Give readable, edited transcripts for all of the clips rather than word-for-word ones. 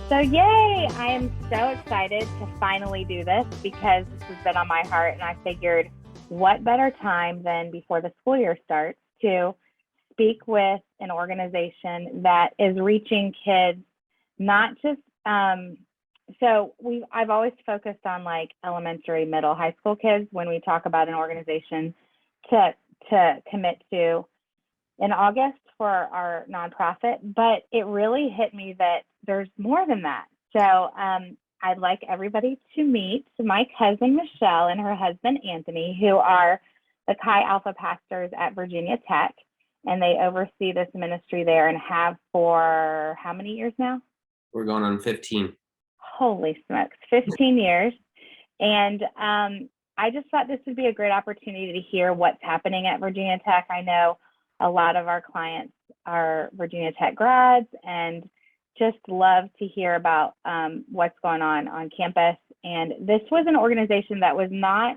So, yay! I am so excited to finally do this because this has been on my heart, and I figured what better time than before the school year starts to speak with an organization that is reaching kids, not just I've always focused on like elementary, middle, high school kids when we talk about an organization to commit to in August for our nonprofit, but it really hit me that there's more than that. So I'd like everybody to meet my cousin Michelle and her husband Anthony, who are the Chi Alpha pastors at Virginia Tech, and they oversee this ministry there and have for how many years now? We're going on 15. Holy smokes, 15 years. And I just thought this would be a great opportunity to hear what's happening at Virginia Tech. I know a lot of our clients are Virginia Tech grads and just love to hear about what's going on campus. And this was an organization that was not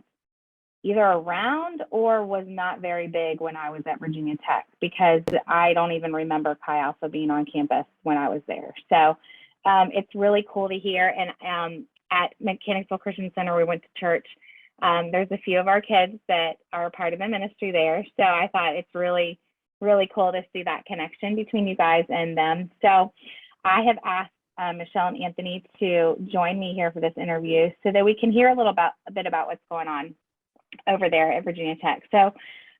either around or was not very big when I was at Virginia Tech, because I don't even remember Chi Alpha being on campus when I was there. So it's really cool to hear. And at Mechanicsville Christian Center, we went to church. There's a few of our kids that are part of the ministry there. So I thought it's really cool to see that connection between you guys and them. So I have asked Michelle and Anthony to join me here for this interview so that we can hear a bit about what's going on over there at Virginia Tech. So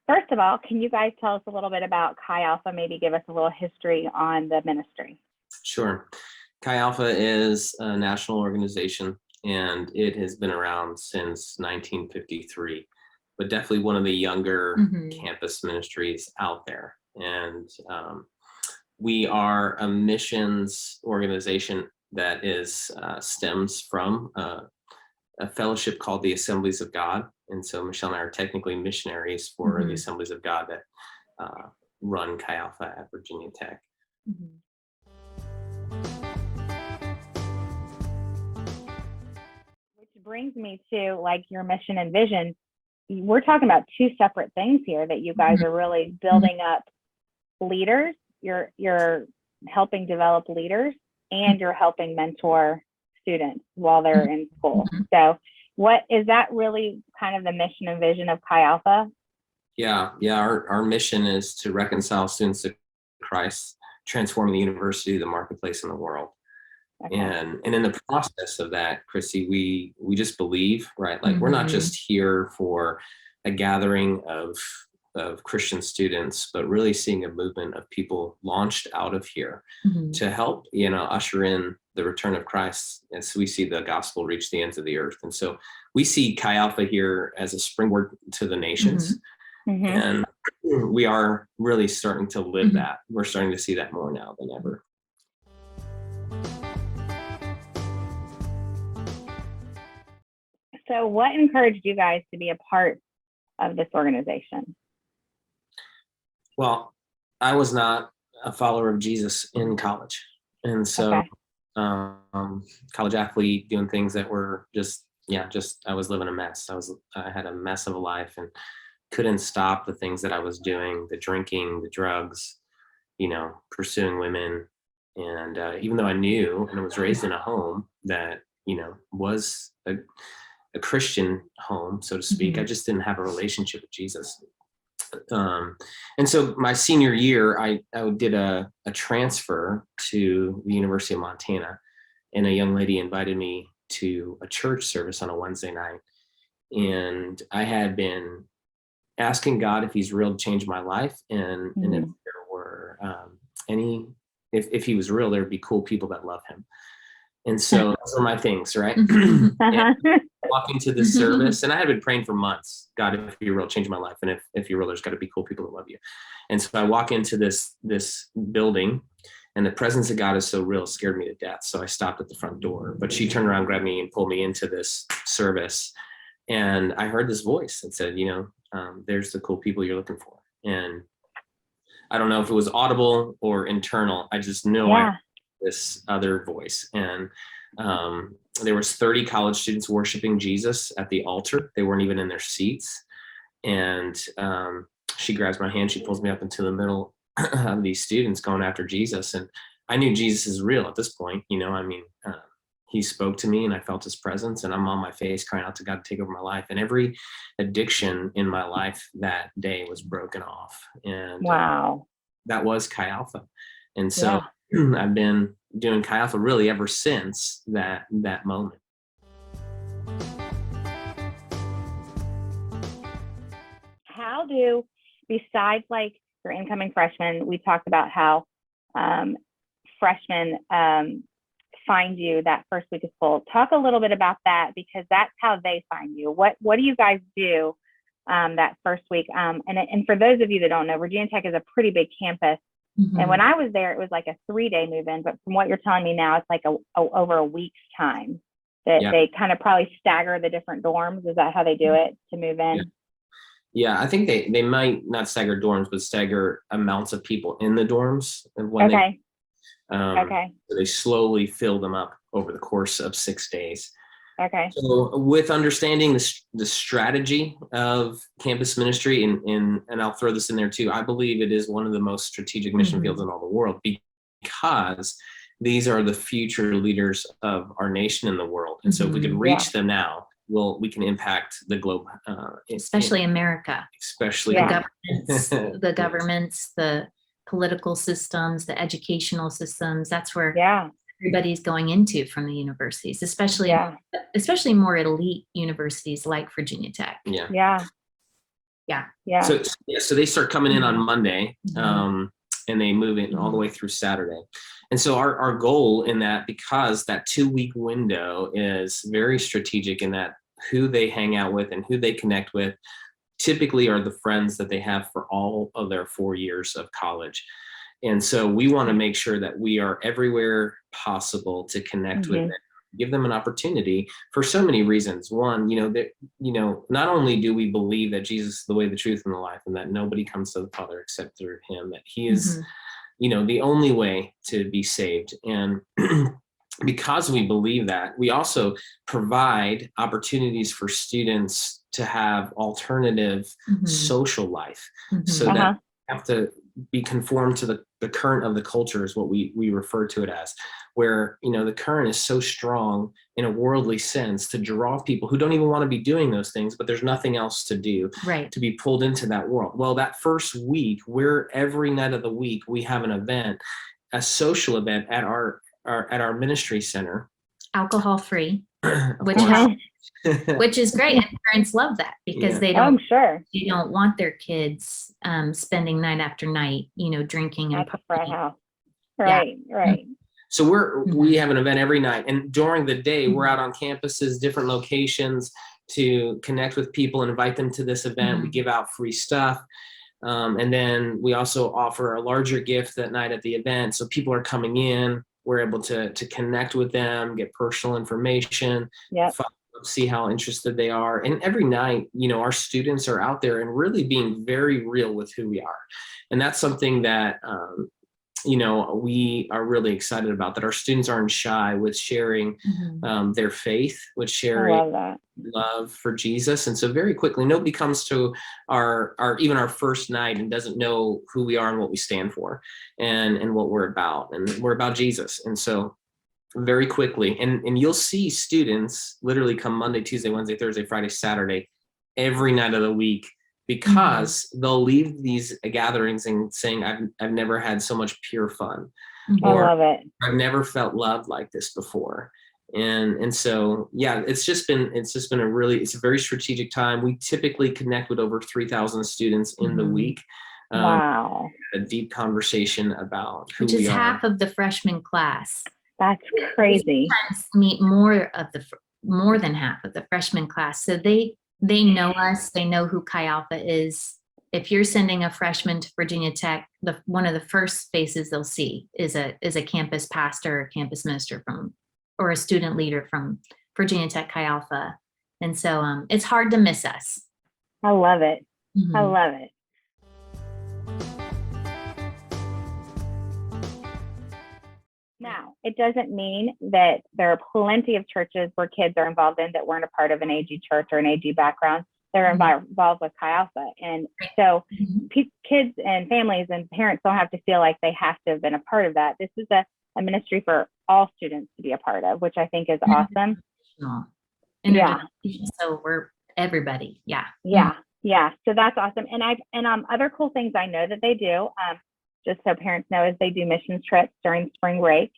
first of all, can you guys tell us a little bit about Chi Alpha, maybe give us a little history on the ministry? Sure. Chi Alpha is a national organization, and it has been around since 1953, but definitely one of the younger campus ministries out there. And we are a missions organization that stems from a fellowship called the Assemblies of God. And so Michelle and I are technically missionaries for the Assemblies of God that run Chi Alpha at Virginia Tech. Which brings me to like your mission and vision. We're talking about two separate things here, that you guys are really building up leaders. You're helping develop leaders, and you're helping mentor students while they're in school. So what is that really kind of the mission and vision of Chi Alpha? Yeah. Our mission is to reconcile students to Christ, transforming the university, the marketplace, and the world. Okay. And in the process of that, Chrissy, we just believe, right? Like we're not just here for a gathering of Christian students, but really seeing a movement of people launched out of here to help, usher in the return of Christ as we see the gospel reach the ends of the earth. And so we see Chi Alpha here as a springboard to the nations. And we are really starting to live that. We're starting to see that more now than ever. So what encouraged you guys to be a part of this organization? Well, I was not a follower of Jesus in college. And so college athlete, doing things that were I was living a mess. I had a mess of a life and couldn't stop the things that I was doing, the drinking, the drugs, pursuing women. And even though I knew and was raised in a home that, was a Christian home, so to speak, I just didn't have a relationship with Jesus. And so my senior year, I did a transfer to the University of Montana, and a young lady invited me to a church service on a Wednesday night. And I had been asking God if he's real to change my life, and if there were if he was real, there'd be cool people that love him. And so those are my things, right? Walk into this service, and I had been praying for months, God, if you're real, change my life. And if you're real, there's got to be cool people that love you. And so I walk into this building, and the presence of God is so real, it scared me to death. So I stopped at the front door, but she turned around, grabbed me, and pulled me into this service. And I heard this voice that said, there's the cool people you're looking for. And I don't know if it was audible or internal. I just know I heard this other voice. And there was 30 college students worshiping Jesus at the altar. They weren't even in their seats. And she grabs my hand, she pulls me up into the middle of these students going after Jesus. And I knew Jesus is real at this point. He spoke to me and I felt his presence, and I'm on my face crying out to God to take over my life. And every addiction in my life that day was broken off. And Wow. that was Chi Alpha. And so I've been doing Chi Alpha really ever since that moment. How do, besides like your incoming freshmen, we talked about how freshmen find you that first week of school. Talk a little bit about that, because that's how they find you. What do you guys do that first week? And for those of you that don't know, Virginia Tech is a pretty big campus. Mm-hmm. And when I was there, it was like a 3-day move-in. But from what you're telling me now, it's like over a week's time that they kind of probably stagger the different dorms. Is that how they do it to move in? Yeah, I think they might not stagger dorms, but stagger amounts of people in the dorms. And when so they slowly fill them up over the course of 6 days. Okay. So with understanding the strategy of campus ministry, and I'll throw this in there too, I believe it is one of the most strategic mission fields in all the world, because these are the future leaders of our nation and the world. And so if we can reach them now, we can impact the globe, especially America, especially the governments, the political systems, the educational systems. That's where everybody's going into from the universities, especially more elite universities like Virginia Tech. So they start coming in on Monday, and they move in all the way through Saturday. And so our goal in that, because that 2-week window is very strategic in that who they hang out with and who they connect with typically are the friends that they have for all of their 4 years of college. And so we want to make sure that we are everywhere possible to connect with them, give them an opportunity for so many reasons. One, not only do we believe that Jesus is the way, the truth, and the life, and that nobody comes to the Father except through him, that he is, the only way to be saved. And because we believe that, we also provide opportunities for students to have alternative social life, so that they have to be conformed to the current of the culture, is what we refer to it as, where the current is so strong in a worldly sense to draw people who don't even want to be doing those things, but there's nothing else to do, to be pulled into that world. Well, that first week, every night of the week we have an event, a social event at our ministry center, alcohol free, which is great. And parents love that, because they don't want their kids spending night after night, drinking and partying. Right. So we have an event every night, and during the day we're out on campuses, different locations, to connect with people and invite them to this event. We give out free stuff. And then we also offer a larger gift that night at the event. So people are coming in, we're able to connect with them, get personal information, see how interested they are. And every night, our students are out there and really being very real with who we are. And that's something that, we are really excited about, that our students aren't shy with sharing their faith, with sharing love for Jesus. And so very quickly, nobody comes to even our first night and doesn't know who we are and what we stand for and what we're about. And we're about Jesus. And so very quickly, and you'll see students literally come Monday, Tuesday, Wednesday, Thursday, Friday, Saturday, every night of the week, because they'll leave these gatherings and saying, I've never had so much pure fun. Or, I love it. I've never felt love like this before. And so, it's a very strategic time. We typically connect with over 3,000 students in the week. Wow. A deep conversation about who we are. Which is half of the freshman class. That's crazy. We sometimes meet more than half of the freshman class. So they know us. They know who Chi Alpha is. If you're sending a freshman to Virginia Tech, one of the first faces they'll see is a campus pastor or campus minister or a student leader from Virginia Tech Chi Alpha. And so it's hard to miss us. I love it. I love it. Now, it doesn't mean that there are plenty of churches where kids are involved in that weren't a part of an AG church or an AG background. They're involved with Chi Alpha. And so kids and families and parents don't have to feel like they have to have been a part of that. This is a ministry for all students to be a part of, which I think is awesome. Yeah. So we're everybody. Yeah. Yeah. Yeah. So that's awesome. And other cool things I know that they do, just so parents know, is they do missions trips during spring break.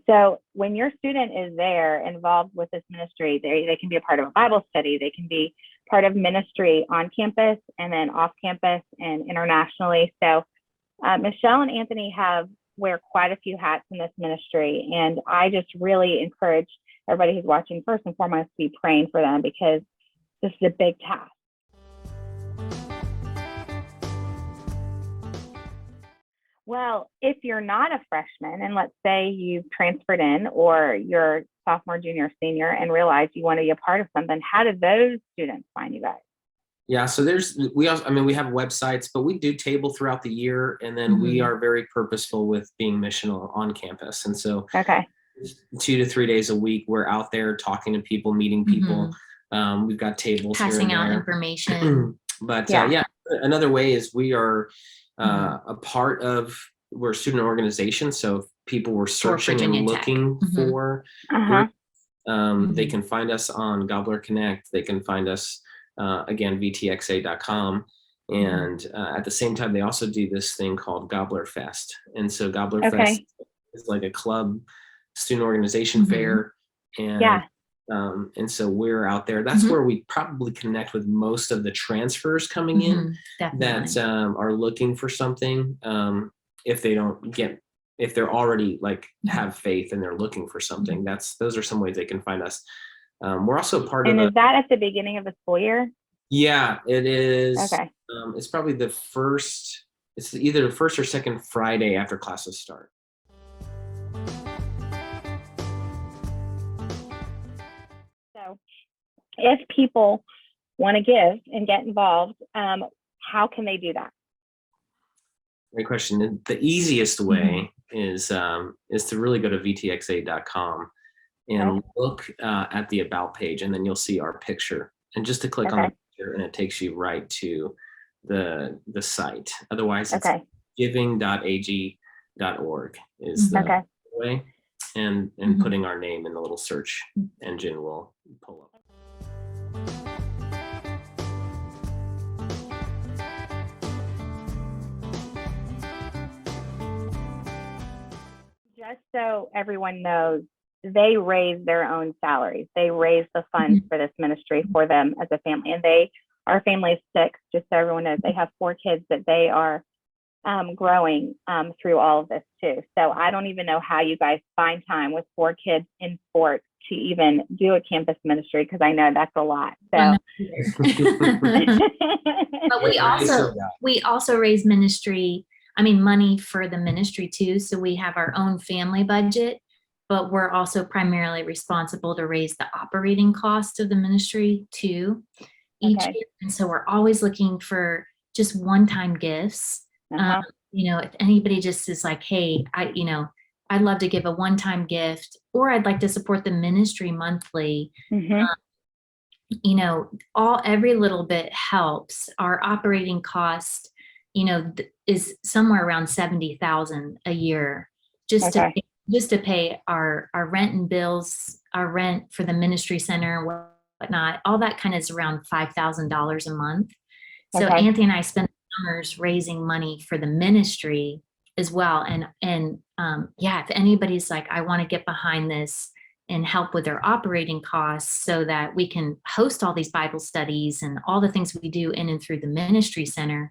So when your student is there involved with this ministry, they can be a part of a Bible study. They can be part of ministry on campus and then off campus and internationally. So Michelle and Anthony wear quite a few hats in this ministry. And I just really encourage everybody who's watching, first and foremost, to be praying for them, because this is a big task. Well, if you're not a freshman, and let's say you've transferred in, or you're sophomore, junior, senior, and realize you want to be a part of something, how do those students find you guys? Yeah, so we have websites, but we do table throughout the year, and then we are very purposeful with being missional on campus. And so 2 to 3 days a week, we're out there talking to people, meeting people. We've got tables passing here and out there. information. But another way is we are we're a student organization. So if people were searching and looking for they can find us on Gobbler Connect. They can find us again, vtxa.com. And at the same time, they also do this thing called Gobbler Fest. And so Gobbler Fest is like a club student organization fair. And so we're out there. That's where we probably connect with most of the transfers coming in that are looking for something. If they're already have faith and they're looking for something, those are some ways they can find us. We're also part of. And is that at the beginning of the school year? Yeah, it is. Okay. It's probably it's either the first or second Friday after classes start. So if people want to give and get involved, how can they do that? Great question. The easiest way is to really go to vtxa.com and look at the About page, and then you'll see our picture. And just to click on the picture, and it takes you right to the site. Otherwise, it's giving.ag.org is the way. And putting our name in the little search engine will pull up. Just so everyone knows, they raise their own salaries. They raise the funds for this ministry for them as a family. And our family is 6, just so everyone knows. They have 4 kids that they are growing through all of this too. So I don't even know how you guys find time with 4 kids in sports to even do a campus ministry, because I know that's a lot. So, but we also raise money for the ministry too. So we have our own family budget, but we're also primarily responsible to raise the operating cost of the ministry too each year. And so we're always looking for just one-time gifts. If anybody just is like, hey, I'd love to give a one-time gift, or I'd like to support the ministry monthly. Every little bit helps. Our operating cost, is somewhere around $70,000 a year, just to pay our rent and bills, our rent for the ministry center and whatnot. All that kind of is around $5,000 a month. So Anthony and I spend summers raising money for the ministry as well. And if anybody's like, I want to get behind this and help with their operating costs so that we can host all these Bible studies and all the things we do in and through the ministry center,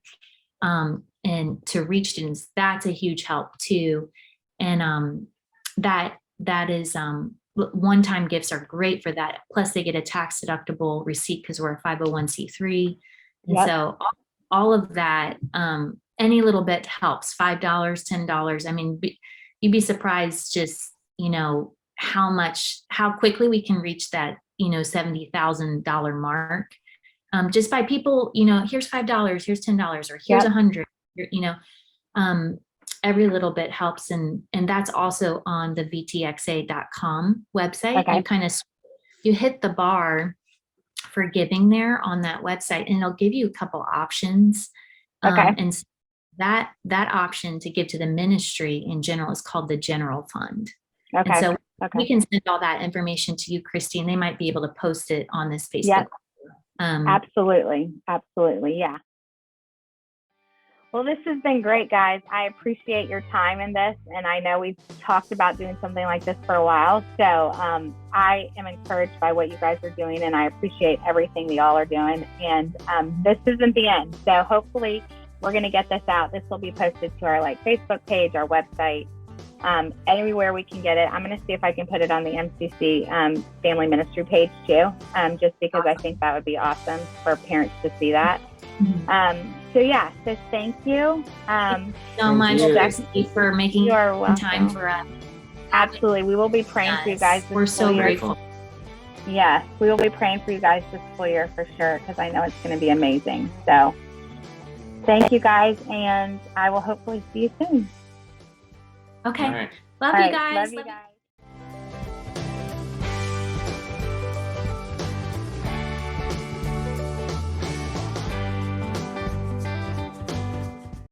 and to reach students, that's a huge help too. And that is one-time gifts are great for that. Plus they get a tax deductible receipt because we're a 501c3. And so all of that, any little bit helps. $5, $10. I mean, you'd be surprised just, how quickly we can reach that, $70,000 mark. Just by people, here's $5, here's $10, or here's $100, every little bit helps. And that's also on the vtxa.com website. You hit the bar for giving there on that website, and it'll give you a couple options. And that option to give to the ministry in general is called the general fund. And Okay. so Okay. we can send all that information to you, Christine. They might be able to post it on this Facebook. Yes. Absolutely. Absolutely. Yeah. Well, this has been great, guys. I appreciate your time in this. And I know we've talked about doing something like this for a while. So I am encouraged by what you guys are doing, and I appreciate everything that y'all are doing. And this isn't the end. So hopefully we're going to get this out. This will be posted to our Facebook page, our website, anywhere we can get it. I'm going to see if I can put it on the MCC family ministry page too, just because I think that would be awesome for parents to see that. So thank you. So much, Jackie, for making time for us. Absolutely. We will be praying for you guys. We're so grateful. Yes, we will be praying for you guys this school year for sure, because I know it's going to be amazing. So thank you guys, and I will hopefully see you soon. Okay. All right. Love you guys. Love you guys.